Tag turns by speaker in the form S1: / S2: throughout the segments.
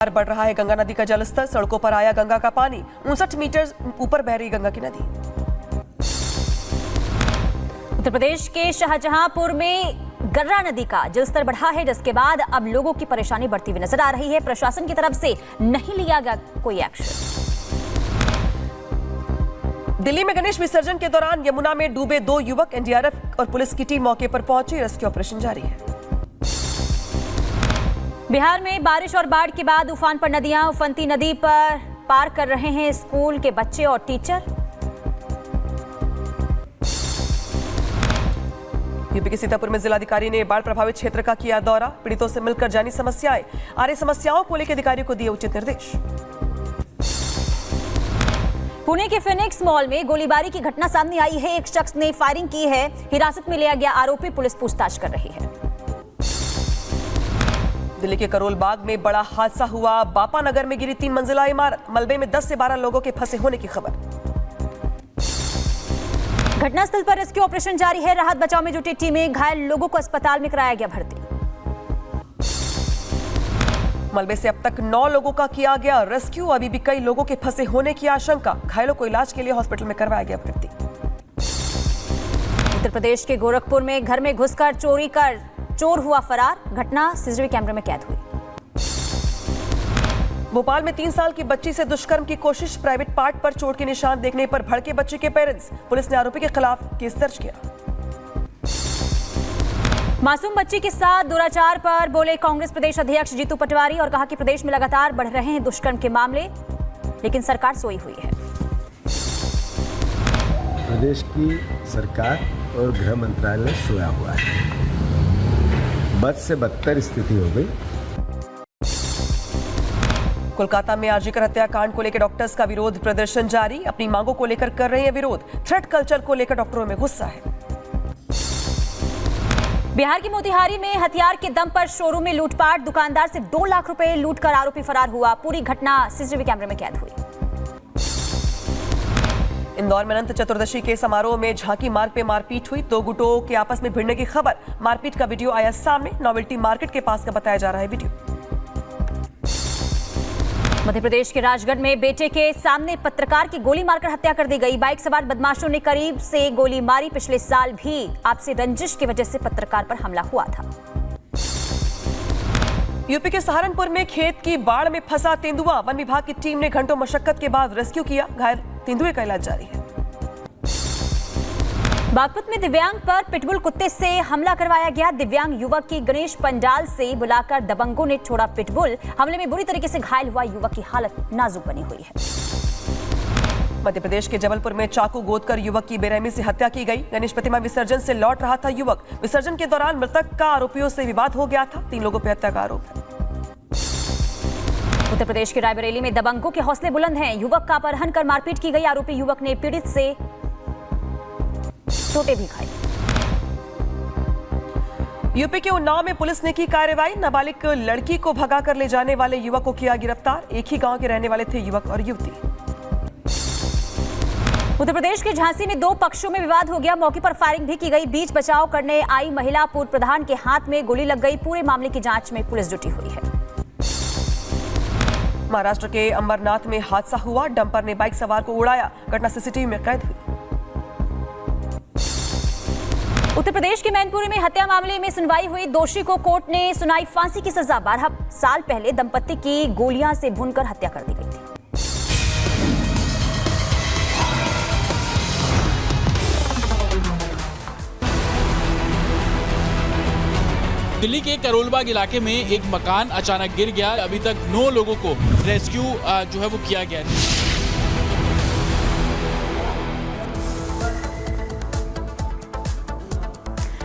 S1: बढ़ रहा है गंगा नदी का जलस्तर, सड़कों पर आया गंगा का पानी, 59 मीटर ऊपर बह रही गंगा की नदी।
S2: उत्तर प्रदेश के शाहजहांपुर में गर्रा नदी का जलस्तर बढ़ा है, जिसके बाद अब लोगों की परेशानी बढ़ती हुई नजर आ रही है। प्रशासन की तरफ से नहीं लिया गया कोई एक्शन।
S1: दिल्ली में गणेश विसर्जन के दौरान यमुना में डूबे 2 युवक, एनडीआरएफ और पुलिस की टीम मौके पर पहुंची, रेस्क्यू ऑपरेशन जारी है।
S2: बिहार में बारिश और बाढ़ के बाद उफान पर नदियां, उफनती नदी पर पार कर रहे हैं स्कूल के बच्चे और टीचर।
S1: यूपी के सीतापुर में जिलाधिकारी ने बाढ़ प्रभावित क्षेत्र का किया दौरा, पीड़ितों से मिलकर जानी समस्याएं, आ रही समस्याओं को लेकर अधिकारियों को दिए उचित निर्देश।
S2: पुणे के फिनिक्स मॉल में गोलीबारी की घटना सामने आई है। एक शख्स ने फायरिंग की है, हिरासत में लिया गया आरोपी, पुलिस पूछताछ कर रही है।
S1: दिल्ली के करोल बाग में बड़ा हादसा हुआ, बापा नगर में गिरी 3 मंजिला इमारत, मलबे में 10 से 12 लोगों के फंसे होने की खबर।
S2: घटनास्थल पर रेस्क्यू ऑपरेशन जारी है, राहत बचाव में जुटी टीमें, घायल लोगों को अस्पताल में कराया गया भर्ती।
S1: मलबे से अब तक 9 लोगों का किया गया रेस्क्यू, अभी भी कई लोगों के फंसे होने की आशंका, घायलों को इलाज के लिए हॉस्पिटल में करवाया गया भर्ती।
S2: उत्तर प्रदेश के गोरखपुर में घर में घुसकर चोरी कर चोर हुआ फरार, घटना सीसीटीवी कैमरे में कैद हुई।
S1: भोपाल में 3 साल की बच्ची से दुष्कर्म की कोशिश, प्राइवेट पार्ट पर चोट के निशान देखने पर भड़के बच्चे के पेरेंट्स, पुलिस ने आरोपी के खिलाफ केस दर्ज किया।
S2: मासूम बच्ची के साथ दुराचार पर बोले कांग्रेस प्रदेश अध्यक्ष जीतू पटवारी और कहा कि प्रदेश में लगातार बढ़ रहे हैं दुष्कर्म के मामले, लेकिन सरकार सोई हुई है।
S3: प्रदेश की सरकार और गृह मंत्रालय सोया हुआ है, बद से बदतर स्थिति हो गई।
S1: कोलकाता में आरजीकर हत्याकांड को लेकर डॉक्टर्स का विरोध प्रदर्शन जारी, अपनी मांगों को लेकर कर रहे हैं विरोध, थ्रेट कल्चर को लेकर डॉक्टरों में गुस्सा है।
S2: बिहार के मोतिहारी में हथियार के दम पर शोरूम में लूटपाट, दुकानदार से 2 लाख रुपए लूटकर आरोपी फरार हुआ, पूरी घटना सीसीटीवी कैमरे में कैद हुई।
S1: इंदौर में अनंत चतुर्दशी के समारोह में झांकी मार्ग पे मारपीट हुई, 2 गुटों के आपस में भिड़ने की खबर, मारपीट का वीडियो आया सामने, नोवेल्टी मार्केट के पास का बताया जा रहा है वीडियो।
S2: मध्य प्रदेश के राजगढ़ में बेटे के सामने पत्रकार की गोली मारकर हत्या कर दी गई, बाइक सवार बदमाशों ने करीब से गोली मारी, पिछले साल भी आपसी रंजिश की वजह से पत्रकार पर हमला हुआ था।
S1: यूपी के सहारनपुर में खेत की बाढ़ में फंसा तेंदुआ, वन विभाग की टीम ने घंटों मशक्कत के बाद रेस्क्यू किया, घायल तेंदुए का इलाज जारी है।
S2: बागपत में दिव्यांग पर पिटबुल कुत्ते से हमला करवाया गया, दिव्यांग युवक की गणेश पंडाल से बुलाकर दबंगों ने छोड़ा पिटबुल, हमले में बुरी तरीके से घायल हुआ युवक की हालत नाजुक बनी हुई है।
S1: मध्य प्रदेश के जबलपुर में चाकू गोदकर युवक की बेरहमी से हत्या की गई, गणेश प्रतिमा विसर्जन से लौट रहा था युवक, विसर्जन के दौरान मृतक का आरोपियों से विवाद हो गया था, 3 लोगों पर हत्या का आरोप है।
S2: उत्तर प्रदेश के रायबरेली में दबंगों के हौसले बुलंद हैं, युवक का अपहरण कर मारपीट की गई, आरोपी युवक ने पीड़ित से चोटें भी खाई।
S1: यूपी के उन्नाव में पुलिस ने की कार्रवाई, नाबालिग लड़की को भगा कर ले जाने वाले युवक को किया गिरफ्तार, एक ही गांव के रहने वाले थे युवक और युवती।
S2: उत्तर प्रदेश के झांसी में 2 पक्षों में विवाद हो गया, मौके पर फायरिंग भी की गई, बीच बचाव करने आई महिला पूर्व प्रधान के हाथ में गोली लग गई, पूरे मामले की जांच में पुलिस जुटी हुई है।
S1: महाराष्ट्र के अंबरनाथ में हादसा हुआ, डंपर ने बाइक सवार को उड़ाया, घटना सीसीटीवी में कैद हुई।
S2: उत्तर प्रदेश के मैनपुरी में हत्या मामले में सुनवाई हुई, दोषी को कोर्ट ने सुनाई फांसी की सजा, 12 साल पहले दंपत्ति की गोलियां से भूनकर हत्या कर दी गई थी।
S4: दिल्ली के करोलबाग इलाके में एक मकान अचानक गिर गया, अभी तक 9 लोगों को रेस्क्यू जो है वो किया गया है।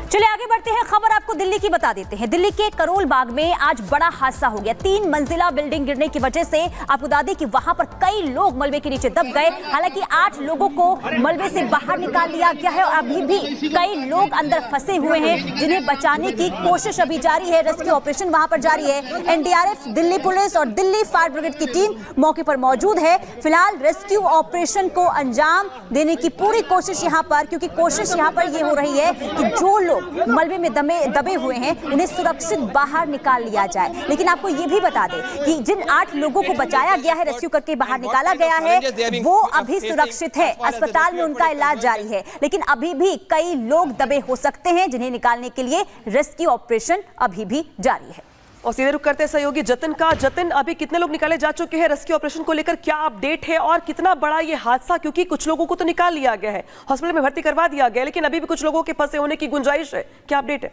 S2: चलिए आगे बढ़ते हैं, खबर आपको दिल्ली की बता देते हैं। दिल्ली के करोल बाग में आज बड़ा हादसा हो गया, 3 मंजिला बिल्डिंग गिरने की वजह से आपको बता दें कि वहां पर कई लोग मलबे के नीचे दब गए, हालांकि 8 लोगों को मलबे से बाहर निकाल लिया गया है और अभी भी कई लोग अंदर फंसे हुए हैं, जिन्हें बचाने की कोशिश अभी जारी है, रेस्क्यू ऑपरेशन वहां पर जारी है। एनडीआरएफ, दिल्ली पुलिस और दिल्ली फायर ब्रिगेड की टीम मौके पर मौजूद है। फिलहाल रेस्क्यू ऑपरेशन को अंजाम देने की पूरी कोशिश यहाँ पर, क्योंकि कोशिश यहाँ पर ये हो रही है कि जो लोग मलबे में दबे हुए हैं उन्हें सुरक्षित बाहर निकाल लिया जाए। लेकिन आपको ये भी बता दें कि जिन 8 लोगों को बचाया गया है, रेस्क्यू करके बाहर निकाला गया है, वो अभी सुरक्षित है। अस्पताल में उनका इलाज जारी है, लेकिन अभी भी कई लोग दबे हो सकते हैं जिन्हें निकालने के लिए रेस्क्यू ऑपरेशन अभी भी जारी है।
S1: और सीधे रुक करते हैं सहयोगी जतिन का। जतिन, अभी कितने लोग निकाले जा चुके हैं? रेस्क्यू ऑपरेशन को लेकर क्या अपडेट है और कितना बड़ा ये हादसा, क्योंकि कुछ लोगों को तो निकाल लिया गया है, हॉस्पिटल में भर्ती करवा दिया गया है, लेकिन अभी भी कुछ लोगों के फंसे होने की गुंजाइश है, क्या अपडेट है?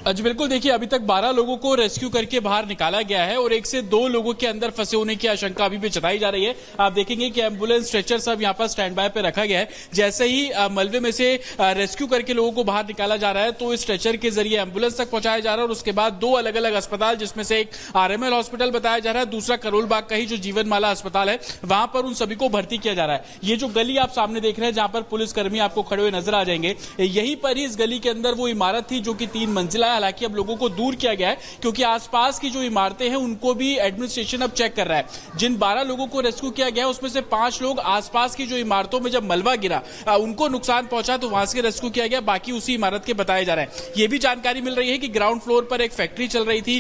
S4: जी बिल्कुल, देखिए अभी तक 12 लोगों को रेस्क्यू करके बाहर निकाला गया है और 1 से 2 लोगों के अंदर फंसे होने की आशंका अभी भी जताई जा रही है। आप देखेंगे कि एम्बुलेंस, स्ट्रेचर सब यहाँ पर स्टैंड बाय पे रखा गया है। जैसे ही मलबे में से रेस्क्यू करके लोगों को बाहर निकाला जा रहा है तो इस स्ट्रेचर के जरिए एम्बुलेंस तक पहुंचाया जा रहा है और उसके बाद 2 अलग अलग अस्पताल, जिसमें से एक RML हॉस्पिटल बताया जा रहा है, दूसरा करोल बाग का ही जो जीवन माला अस्पताल है, वहां पर उन सभी को भर्ती किया जा रहा है। ये जो गली आप सामने देख रहे हैं जहां पर पुलिसकर्मी आपको खड़े हुए नजर आ जाएंगे, यहीं पर ही इस गली के अंदर वो इमारत थी जो कि 3 मंजिला है। हालांकि अब लोगों को दूर किया गया है क्योंकि आसपास की जो इमारतें हैं उनको भी एडमिनिस्ट्रेशन अब चेक कर रहा है। जिन 12 लोगों को रेस्क्यू किया गया है उसमें से 5 लोग आसपास की जो इमारतों में जब मलबा गिरा उनको नुकसान पहुंचा तो वहां से रेस्क्यू किया गया, बाकी उसी इमारत के बताए जा रहे हैं। यह भी जानकारी मिल रही है कि ग्राउंड फ्लोर पर एक फैक्ट्री चल रही थी,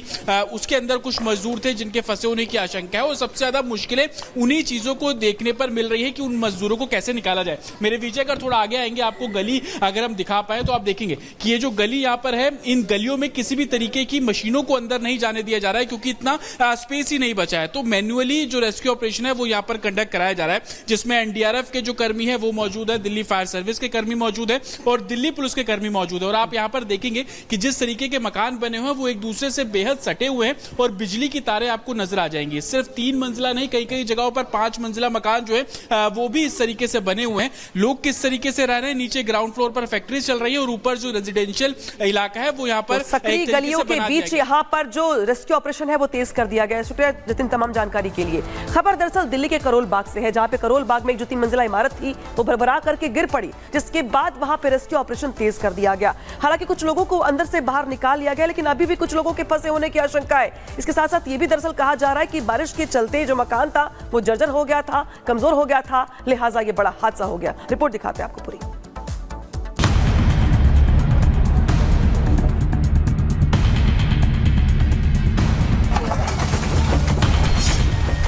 S4: उसके अंदर कुछ मजदूर थे जिनके फंसे होने की आशंका है और सबसे ज्यादा मुश्किलें उन्हीं चीजों को देखने पर मिल रही है कि उन मजदूरों को कैसे निकाला जाए। मेरे विजय अगर थोड़ा आगे आएंगे, आपको गली अगर हम दिखा पाए तो आप देखेंगे कि ये जो गली यहां पर है, इन गलियों में किसी भी तरीके की मशीनों को अंदर नहीं जाने दिया जा रहा है क्योंकि इतना स्पेस ही नहीं बचा है। तो मैन्युअली जो रेस्क्यू ऑपरेशन है वो यहां पर कंडक्ट कराया जा रहा है, जिसमें NDRF के जो कर्मी है वो मौजूद है, दिल्ली फायर सर्विस के कर्मी मौजूद है और दिल्ली पुलिस के कर्मी मौजूद है। और आप यहां पर देखेंगे कि जिस तरीके के मकान बने हुए हैं वो एक दूसरे से बेहद सटे हुए हैं और बिजली की तारें आपको नजर आ जाएंगी। सिर्फ 3 मंजिला नहीं, कई कई जगहों पर 5 मंजिला मकान जो है वो भी इस तरीके से बने हुए हैं। लोग किस तरीके से रह रहे हैं, नीचे ग्राउंड फ्लोर पर फैक्ट्री चल रही है और ऊपर जो रेजिडेंशियल इलाका है वो यहाँ पर
S1: सक्रिय गलियों के बीच यहाँ पर जो रेस्क्यू ऑपरेशन है वो तेज कर दिया गया है। शुक्रिया जतिन तमाम जानकारी के लिए। खबर दरअसल दिल्ली के करोल बाग से है, जहां पे करोल बाग में एक जो 3 मंजिला इमारत थी वो भरभरा करके गिर पड़ी, जिसके बाद वहां पे रेस्क्यू ऑपरेशन तेज कर दिया गया। हालांकि कुछ लोगों को अंदर से बाहर निकाल लिया गया, लेकिन अभी भी कुछ लोगों के फंसे होने की आशंका है। इसके साथ साथ ये भी दरअसल कहा जा रहा है कि बारिश के चलते जो मकान था वो जर्जर हो गया था, कमजोर हो गया था, लिहाजा ये बड़ा हादसा हो गया। रिपोर्ट दिखाते हैं आपको पूरी।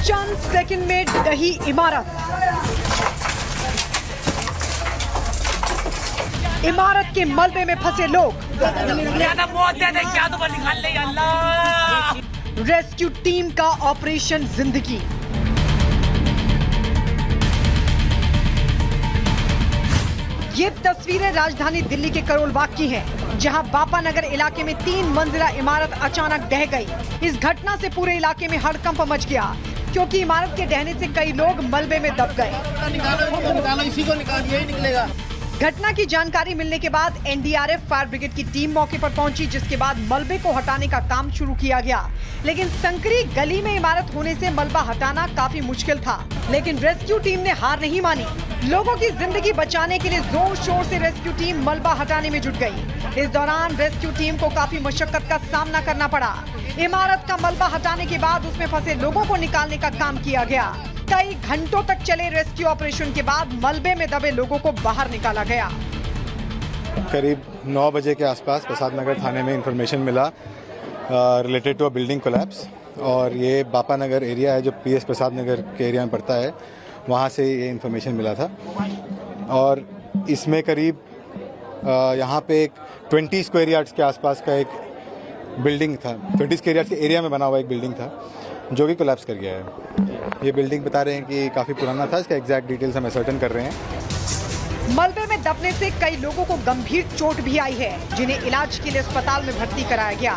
S5: चंद सेकंड में ढही इमारत। इमारत के मलबे में फंसे लोग। रेस्क्यू टीम का ऑपरेशन जिंदगी। ये तस्वीरें राजधानी दिल्ली के करोल बाग की हैं, जहां बापा नगर इलाके में 3 मंजिला इमारत अचानक ढह गई। इस घटना से पूरे इलाके में हड़कंप मच गया क्योंकि इमारत के ढहने से कई लोग मलबे में दब गए। घटना की जानकारी मिलने के बाद NDRF फायर ब्रिगेड की टीम मौके पर पहुंची, जिसके बाद मलबे को हटाने का काम शुरू किया गया। लेकिन संकरी गली में इमारत होने से मलबा हटाना काफी मुश्किल था, लेकिन रेस्क्यू टीम ने हार नहीं मानी। लोगों की जिंदगी बचाने के लिए जोर शोर से रेस्क्यू टीम मलबा हटाने में जुट गई। इस दौरान रेस्क्यू टीम को काफी मशक्कत का सामना करना पड़ा। इमारत का मलबा हटाने के बाद उसमें फंसे लोगों को निकालने का काम किया गया। कई घंटों तक चले रेस्क्यू ऑपरेशन के बाद मलबे में दबे लोगों को बाहर निकाला गया।
S6: करीब 9 बजे के आसपास प्रसाद नगर थाने में इंफॉर्मेशन मिला related to a building collapse, और ये बापा नगर एरिया है जो PS प्रसाद नगर के एरिया में पड़ता है, वहाँ से ये इंफॉर्मेशन मिला था। और इसमें करीब यहाँ पे एक 20 स्क्वायर यार्ड्स के आसपास का एक बिल्डिंग था, 20 स्क्वायर यार्ड्स के एरिया में बना हुआ एक बिल्डिंग था जो कि कोलैप्स कर गया है। ये बिल्डिंग बता रहे हैं कि काफ़ी पुराना था, इसका एग्जैक्ट डिटेल्स हम सर्टेन कर रहे हैं।
S5: मलबे में दबने से कई लोगों को गंभीर चोट भी आई है, जिन्हें इलाज के लिए अस्पताल में भर्ती कराया गया।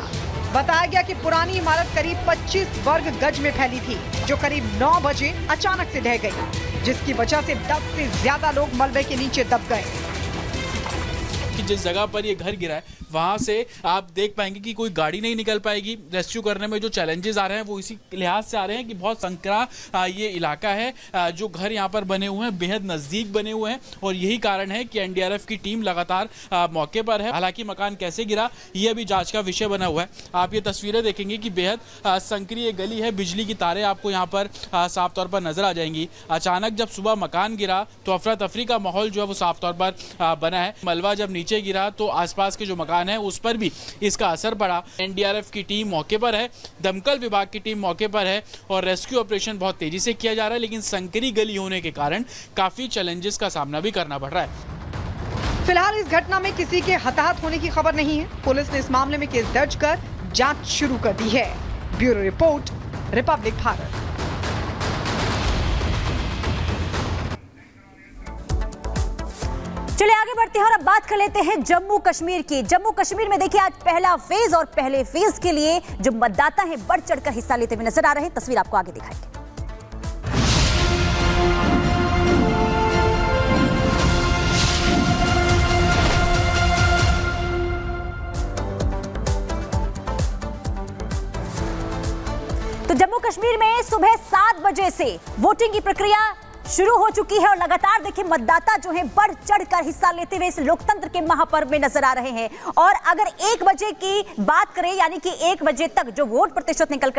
S5: बताया गया कि पुरानी इमारत करीब 25 वर्ग गज में फैली थी, जो करीब 9 बजे अचानक से ढह गई, जिसकी वजह से 10 से ज्यादा लोग मलबे के नीचे दब गए।
S4: क्योंकि जिस जगह पर ये घर गिरा है वहां से आप देख पाएंगे कि कोई गाड़ी नहीं निकल पाएगी। रेस्क्यू करने में जो चैलेंजेस आ रहे हैं वो इसी लिहाज से आ रहे हैं कि बहुत संकरा ये इलाका है, जो घर यहाँ पर बने हुए हैं बेहद नजदीक बने हुए हैं और यही कारण है कि एनडीआरएफ की टीम लगातार मौके पर है। हालांकि मकान कैसे गिरा ये अभी जांच का विषय बना हुआ है। आप ये तस्वीरें देखेंगे कि बेहद संकरी गली है, बिजली की तारें आपको यहाँ पर साफ तौर पर नजर आ जाएंगी। अचानक जब सुबह मकान गिरा तो अफरा तफरी का माहौल जो है वो साफ तौर पर बना है। मलबा जब नीचे गिरा तो आसपास के जो मकान है उस पर भी इसका असर पड़ा। एनडीआरएफ की टीम मौके पर है, दमकल विभाग की टीम मौके पर है और रेस्क्यू ऑपरेशन बहुत तेजी से किया जा रहा है, लेकिन संकरी गली होने के कारण काफी चैलेंजेस का सामना भी करना पड़ रहा है।
S5: फिलहाल इस घटना में किसी के हताहत होने की खबर नहीं है। पुलिस ने इस मामले में केस दर्ज कर जांच शुरू कर दी है। Bureau report, Republic Bharat.
S2: चलिए आगे बढ़ते हैं और अब बात कर लेते हैं जम्मू कश्मीर की। जम्मू कश्मीर में देखिए आज पहला फेज और पहले फेज के लिए जो मतदाता हैं बढ़ चढ़कर हिस्सा लेते हुए नजर आ रहे हैं। तस्वीर आपको आगे दिखाएंगे। तो जम्मू कश्मीर में सुबह 7 बजे से वोटिंग की प्रक्रिया शुरू हो चुकी है और लगातार देखिए मतदाता जो है बढ़ चढ़कर हिस्सा लेते हुए इस लोकतंत्र के महापर्व में नजर आ रहे हैं। और अगर 1 बजे की बात करें यानी कि 1 बजे तक जो वोट प्रतिशत निकल